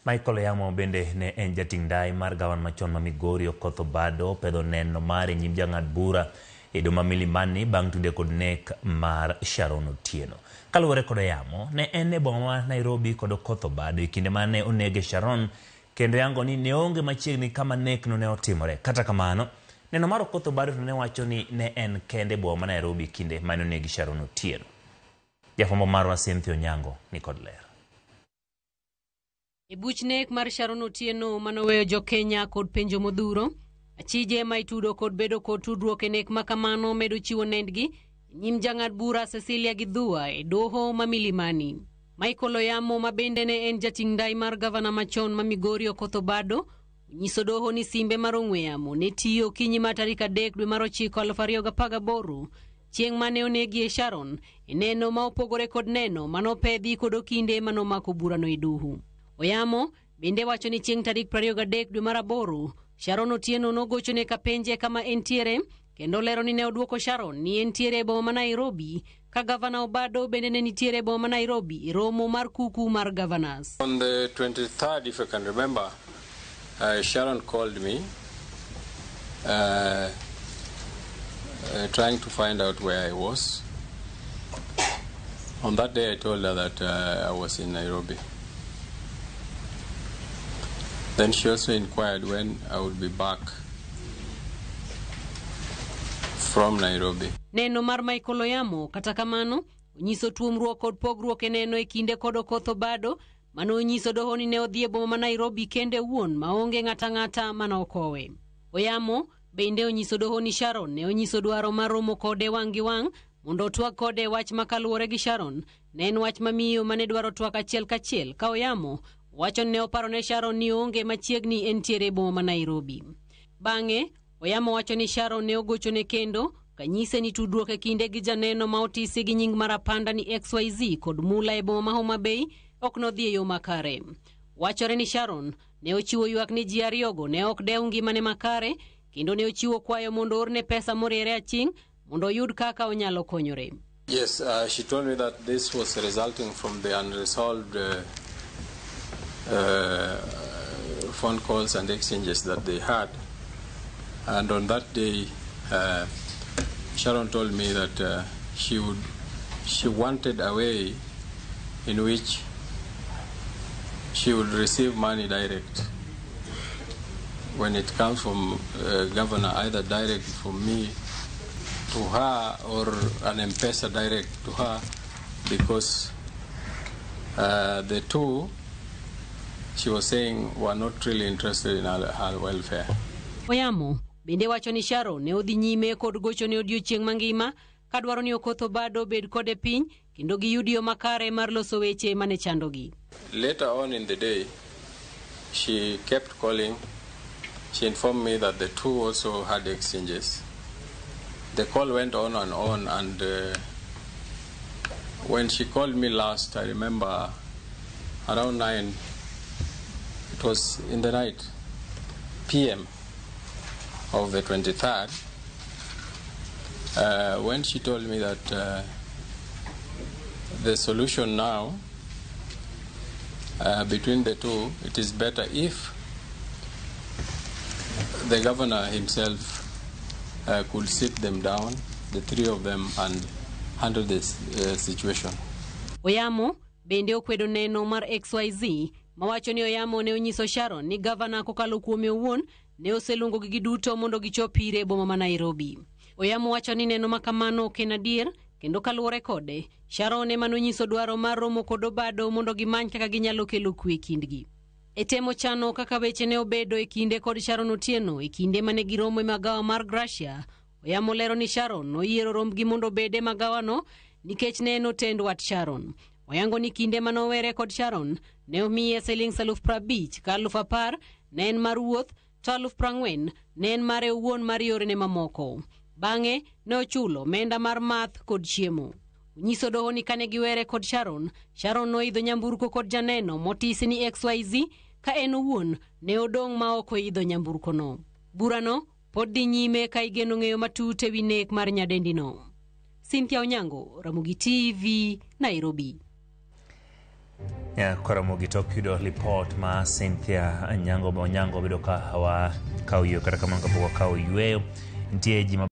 Michael Oyamo bende ne en jating dai mar gawan machon ma Migori Okoth Obado pedho neno mare nyim jang'ad bura e Doma Milimani bang' tude kod nek mar Sharon Otieno. Kaluwore kod Oyamo, ne en e boma ma Nairobi kod Okoth Obado e kinde mane onege Sharon, kendo yango ni ne onge machiegni kama nek no ne otimore. Kata kamano, neno mar Okoth Obado ne wacho ni ne en kende boma ma Nairobi kinde mane onege Sharon Otieno. Jafwambo marwa Cynthia Onyango ni kod ler. E buch nek mar Sharon Otieno manoweyo jo Kenya kod penjo modhuro, achije ma itudo kod bedo kod tudruok e nek makamano medo chiwo nendgi nyim jang'ad bura Cecilia Githua e doho ma Milimani. Michael Oyamo ma bende ne en jating dai mar gavana machon ma Migori Okoth Obado onyiso doho ni simbe mar ong'we yamo ne tiyo kinyi ma tarik 3 dwe mar 9 2018 chieng' mane onegie Sharon e neno ma opogore kod neno manopedhi kod okinde manomako burano e doho. Oyamo bende wacho ni chieng' tarik 23 dwe mar 8 Sharon Otieno nogochone ka penje kama entiere, kendo lero ni ne oduoko Sharon ni entiere e boma ma Nairobi ka gavana Obado bende ne nitiere e boma ma Nairobi e romo mar kuku mar governors. On the 23rd, if I can remember, Sharon called me trying to find out where I was. On that day I told her that I was in Nairobi. Then she also inquired when I would be back from Nairobi. Neno mar Michael Oyamo kata kamano onyiso tuomruok kod pogruok e neno e kinde kod Okoth Obado mano onyiso doho ni ne odhi e boma ma Nairobi kende wuon maonge ng'ata mano okowe. Oyamo bende onyiso doho ni Sharon ne onyiso dwaro mar romo kode wang' gi wang' mondo otwag kode wach makaluwore gi Sharon ne en wach mamiyo mane dwaro twak achiel kachiel ka Oyamo wacho ne oparo ne Sharon ni onge machiegni entiere e boma ma Nairobi. Bang'e Oyamo wacho ni Sharon ne ogochone kendo kanyise ni tudruok e kinde gi janeno ma otisi gi nying marapanda ni XYZ kod mula e boma ma Homa Bay ok nodhi e yo makare. Wachore ni Sharon ne ochiwo ywak ni ji ariyogo ne ok dew ngimane makare kendo ne ochiwo kwayo mondo orne pesa moriere aching' mondo oyud kaka onyalo konyore. Yes, she told me that this was resulting from the unresolved phone calls and exchanges that they had. And on that day, Sharon told me that she wanted a way in which she would receive money direct when it comes from governor, either direct from me to her or an M-Pesa direct to her, because the two, she was saying, were not really interested in her welfare. Oyamo bende wacho ni Sharon ne odhi nyime kod gocho ne odiochieng' mangima kadwaro ni Okoth Obado bed kode piny kendo giyudi yo makare mar loso weche mane chandogi. Later on in the day, she kept calling. She informed me that the two also had exchanges. The call went on, and when she called me last, I remember around 9, it was in the night, PM of the 23rd, when she told me that the solution now between the two, it is better if the governor himself could sit them down, the three of them, and handle this situation. Oyamo bende okwedo neno mar XYZ mawacho ni Oyamo ne onyiso Sharon ni gavana kokalo kuome owuon ne oselungo gi duto mondo gichopire boma ma Nairobi. Oyamo wacho ni neno makamano ok en adier kendo kaluwore kode Sharon ema nonyiso dwaro mar romo kod Obado mondo gimany kaka ginyalo kelo kwe kindgi. E temo chano kaka weche ne obedo e kinde kod Sharon Otieno e kinde mane giromo e magawa mar Gracia, Oyamo lero ni Sharon noyiero rombgi mondo bede magawano nikech ne en otend wat Sharon. Oyango ni kinde manowere kod Sharon ne omiye $50,000 ka $10,000 ne en mar wuoth, to $40,000 ne en mare owuon mar yore ne mamoko. Bang'e ne ochulo menda mar math kod chiemo. Nyiso doho ni kane giwere kod Sharon noidho nyamburko kod janeno motisi ni XYZ ka en owuon ne odong' ma ok oidho nyamburko no. Burano pod dhi nyime ka igeno ng'eyo matut ewi nek mar nyadendino. Cynthia Onyango, Ramogi TV, Nairobi. Ya Karamogi tok yudo report ma Cynthia Onyango bedo ka wa kawiyo kata kamano kapok kawo yweyo nitie ji